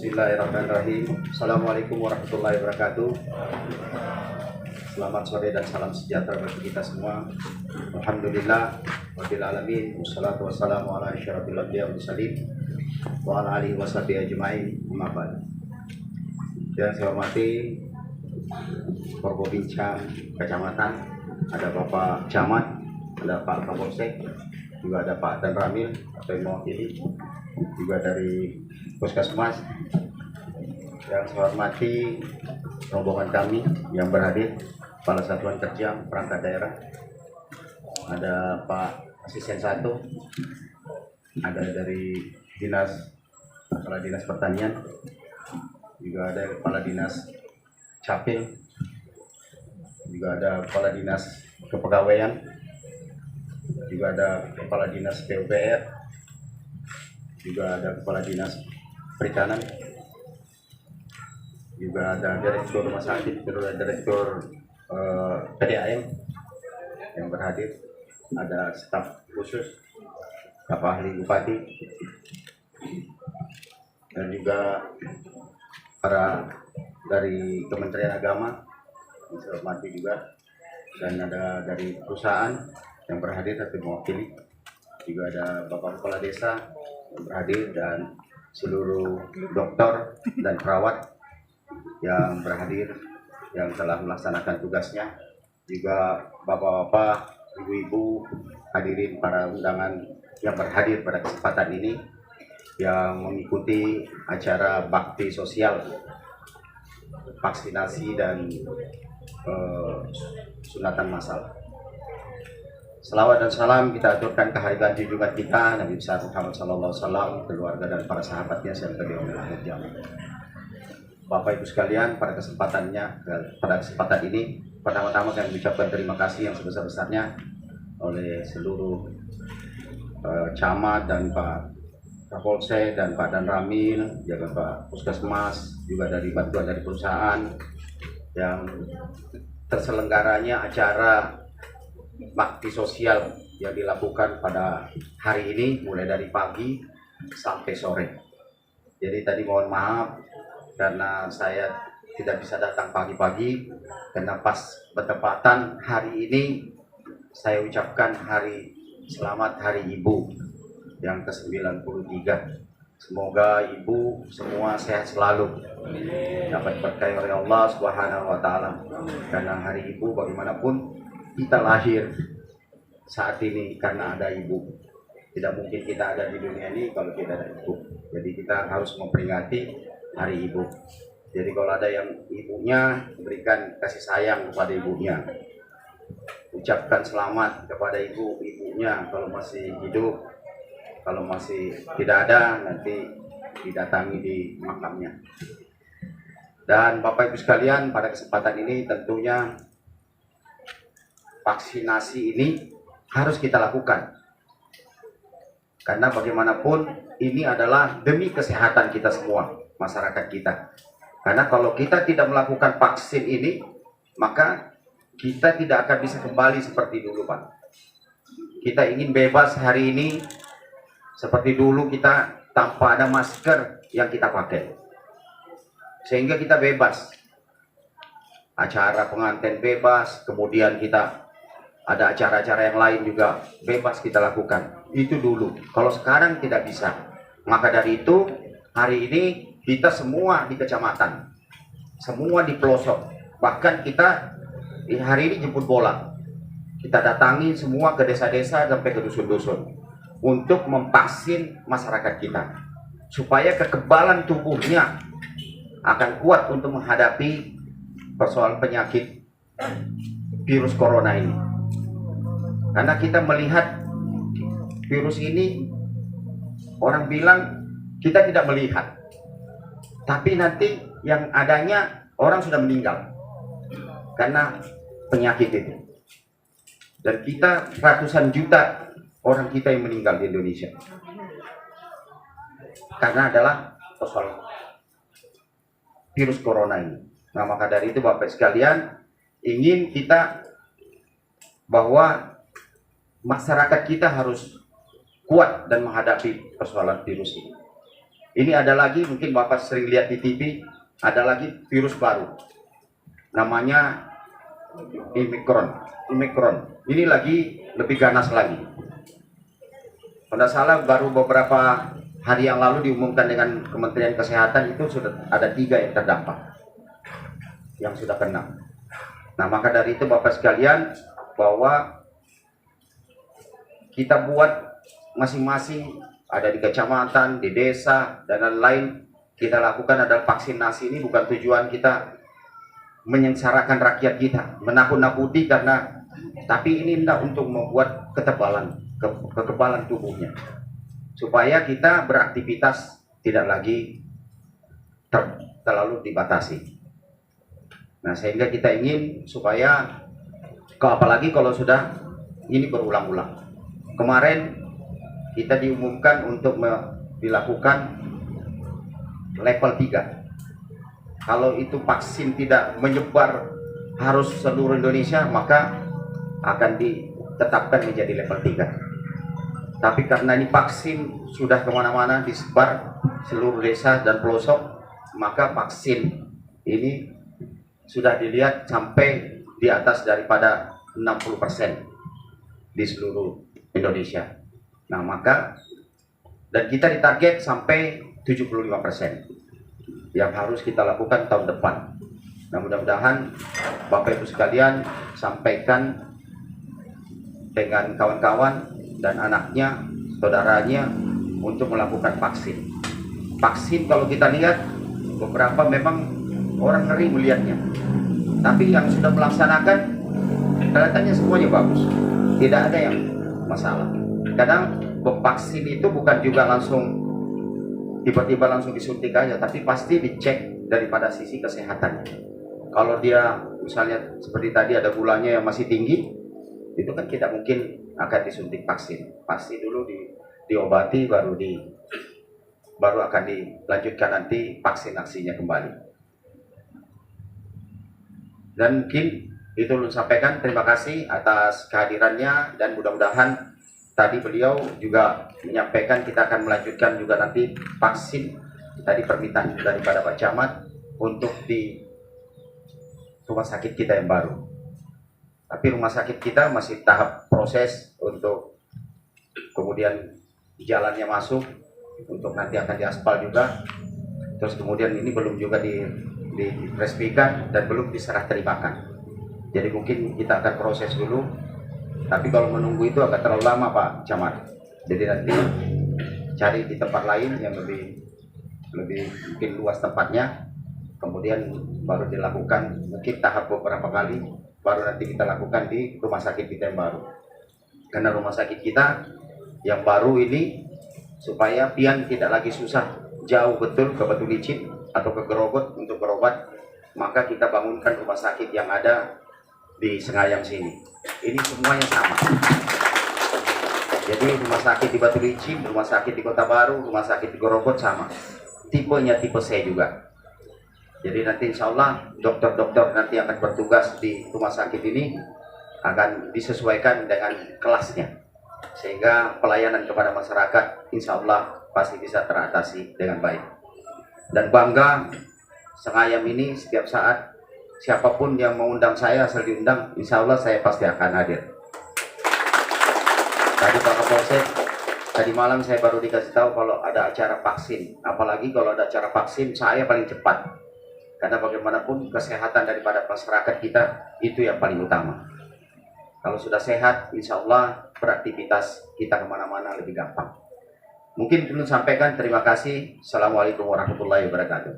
Bismillahirrahmanirrahim. Assalamualaikum warahmatullahi wabarakatuh. Selamat sore dan salam sejahtera bagi kita semua. Alhamdulillah rabbil alamin, wassalatu wassalamu ala asyrafil anbiya'i wal mursalin wa ala alihi washabihi ajmain. Amma ba'd. Yang saya hormati Forkobincang Kecamatan, ada Bapak Camat, ada Pak Kapolsek, juga ada Pak Dan Ramil atau yang mewakili, juga dari Puskesmas. Yang saya hormati rombongan kami yang berhadir, Kepala Satuan Kerja Perangkat Daerah, ada Pak Asisten 1, ada dari Kepala Dinas Pertanian, juga ada Kepala Dinas Capil, juga ada Kepala Dinas Kepegawaian, juga ada Kepala Dinas PUPR, juga ada Kepala Dinas Perikanan, juga ada Direktur Rumah Sakit, Direktur PDAM yang berhadir, ada staf khusus, staf ahli bupati, dan juga para dari Kementerian Agama yang saya hormati juga, dan ada dari perusahaan yang berhadir atau mewakili, juga ada Bapak Kepala Desa yang berhadir, dan seluruh dokter dan perawat yang berhadir yang telah melaksanakan tugasnya, juga bapak-bapak, ibu-ibu, hadirin para undangan yang berhadir pada kesempatan ini yang mengikuti acara bakti sosial vaksinasi dan sunatan massal. Selawat dan salam kita aturkan kehadiran junjungan kita Nabi besar Muhammad SAW, keluarga dan para sahabatnya serta di akhir zaman. Bapak Ibu sekalian, pada kesempatan ini pertama-tama kami mengucapkan terima kasih yang sebesar-besarnya oleh seluruh camat dan Pak Kapolsek dan Pak Dan Ramil, juga Pak Puskesmas, juga dari bantuan dari perusahaan yang terselenggaranya acara bakti sosial yang dilakukan pada hari ini mulai dari pagi sampai sore. Jadi tadi mohon maaf karena saya tidak bisa datang pagi-pagi, karena pas bertepatan hari ini saya ucapkan selamat Hari Ibu yang ke-93. Semoga ibu semua sehat selalu, dapat berkah oleh Allah Subhanahu wa taala. Karena hari ibu bagaimanapun kita lahir saat ini karena ada ibu. Tidak mungkin kita ada di dunia ini kalau tidak ada ibu. Jadi kita harus memperingati Hari Ibu. Jadi kalau ada yang ibunya, berikan kasih sayang kepada ibunya. Ucapkan selamat kepada ibunya kalau masih hidup. Kalau masih tidak ada, nanti didatangi di makamnya. Dan Bapak Ibu sekalian, pada kesempatan ini tentunya vaksinasi ini harus kita lakukan. Karena bagaimanapun ini adalah demi kesehatan kita semua, masyarakat kita. Karena kalau kita tidak melakukan vaksin ini, maka kita tidak akan bisa kembali seperti dulu, Pak. Kita ingin bebas hari ini, seperti dulu kita tanpa ada masker yang kita pakai. Sehingga kita bebas. Acara pengantin bebas, kemudian kita ada acara-acara yang lain juga bebas kita lakukan. Itu dulu. Kalau sekarang tidak bisa. Maka dari itu, hari ini kita semua di kecamatan, semua di pelosok, bahkan kita hari ini jemput bola. Kita datangi semua ke desa-desa sampai ke dusun-dusun untuk memvaksin masyarakat kita, supaya kekebalan tubuhnya akan kuat untuk menghadapi persoalan penyakit virus corona ini. Karena kita melihat virus ini, orang bilang kita tidak melihat, tapi nanti yang adanya orang sudah meninggal karena penyakit itu. Dan kita ratusan juta orang kita yang meninggal di Indonesia karena adalah persoalan virus corona ini. Nah, maka dari itu Bapak sekalian, ingin kita bahwa masyarakat kita harus kuat dan menghadapi persoalan virus ini. Ini ada lagi, mungkin Bapak sering lihat di TV, ada lagi virus baru. Namanya Omicron. Ini lagi lebih ganas lagi. Kalau salah baru beberapa hari yang lalu diumumkan dengan Kementerian Kesehatan itu sudah ada 3 yang terdampak, yang sudah kena. Nah, maka dari itu Bapak sekalian, bahwa kita buat masing-masing, ada di kecamatan, di desa, dan lain-lain, kita lakukan adalah vaksinasi. Ini bukan tujuan kita menyengsarakan rakyat kita, menakut-nakuti, tapi ini tidak untuk membuat kekebalan tubuhnya, supaya kita beraktivitas tidak lagi terlalu dibatasi. Nah, sehingga kita ingin supaya, apalagi kalau sudah ini berulang-ulang. Kemarin kita diumumkan untuk dilakukan level 3. Kalau itu vaksin tidak menyebar harus seluruh Indonesia, maka akan ditetapkan menjadi level 3. Tapi karena ini vaksin sudah kemana-mana disebar seluruh desa dan pelosok, maka vaksin ini sudah dilihat sampai di atas daripada 60% di seluruh Indonesia. Nah, maka dan kita ditarget sampai 75% yang harus kita lakukan tahun depan. Nah, mudah-mudahan Bapak Ibu sekalian sampaikan dengan kawan-kawan dan anaknya, saudaranya untuk melakukan vaksin. Vaksin kalau kita lihat beberapa memang orang ngeri melihatnya, tapi yang sudah melaksanakan kelihatannya semuanya bagus, tidak ada yang masalah. Kadang vaksin itu bukan juga langsung tiba-tiba langsung disuntik aja, tapi pasti dicek daripada sisi kesehatannya. Kalau dia misalnya seperti tadi ada gulanya yang masih tinggi, itu kan tidak mungkin akan disuntik vaksin. Pasti dulu diobati, baru akan dilanjutkan nanti vaksinasinya kembali. Dan mungkin itu lu sampaikan, terima kasih atas kehadirannya, dan mudah-mudahan tadi beliau juga menyampaikan kita akan melanjutkan juga nanti vaksin tadi permintaan daripada Pak Camat untuk di rumah sakit kita yang baru. Tapi rumah sakit kita masih tahap proses untuk kemudian jalannya masuk, untuk nanti akan diaspal juga. Terus kemudian ini belum juga diresmikan dan belum diserah terimakan. Jadi mungkin kita akan proses dulu. Tapi kalau menunggu itu agak terlalu lama Pak Camat. Jadi nanti cari di tempat lain yang lebih mungkin luas tempatnya. Kemudian baru dilakukan mungkin tahap beberapa kali. Baru nanti kita lakukan di rumah sakit kita yang baru. Karena rumah sakit kita yang baru ini supaya pian tidak lagi susah jauh betul ke Batu Licin atau ke Gerogot untuk berobat, maka kita bangunkan rumah sakit yang ada di Sengayang sini. Ini semuanya sama. Jadi rumah sakit di Batu Licin, rumah sakit di Kota Baru, rumah sakit di Gerogot sama. Tipenya tipe C juga. Jadi nanti insya Allah dokter-dokter nanti akan bertugas di rumah sakit ini akan disesuaikan dengan kelasnya. Sehingga pelayanan kepada masyarakat insya Allah pasti bisa teratasi dengan baik. Dan bangga Sengayam ini setiap saat siapapun yang mengundang saya asal diundang, insya Allah saya pasti akan hadir. Tadi Pak Kapolsek, tadi malam saya baru dikasih tahu kalau ada acara vaksin. Apalagi kalau ada acara vaksin, saya paling cepat. Karena bagaimanapun kesehatan daripada masyarakat kita itu yang paling utama. Kalau sudah sehat, insya Allah beraktivitas kita kemana-mana lebih gampang. Mungkin dulu sampaikan, terima kasih. Assalamualaikum warahmatullahi wabarakatuh.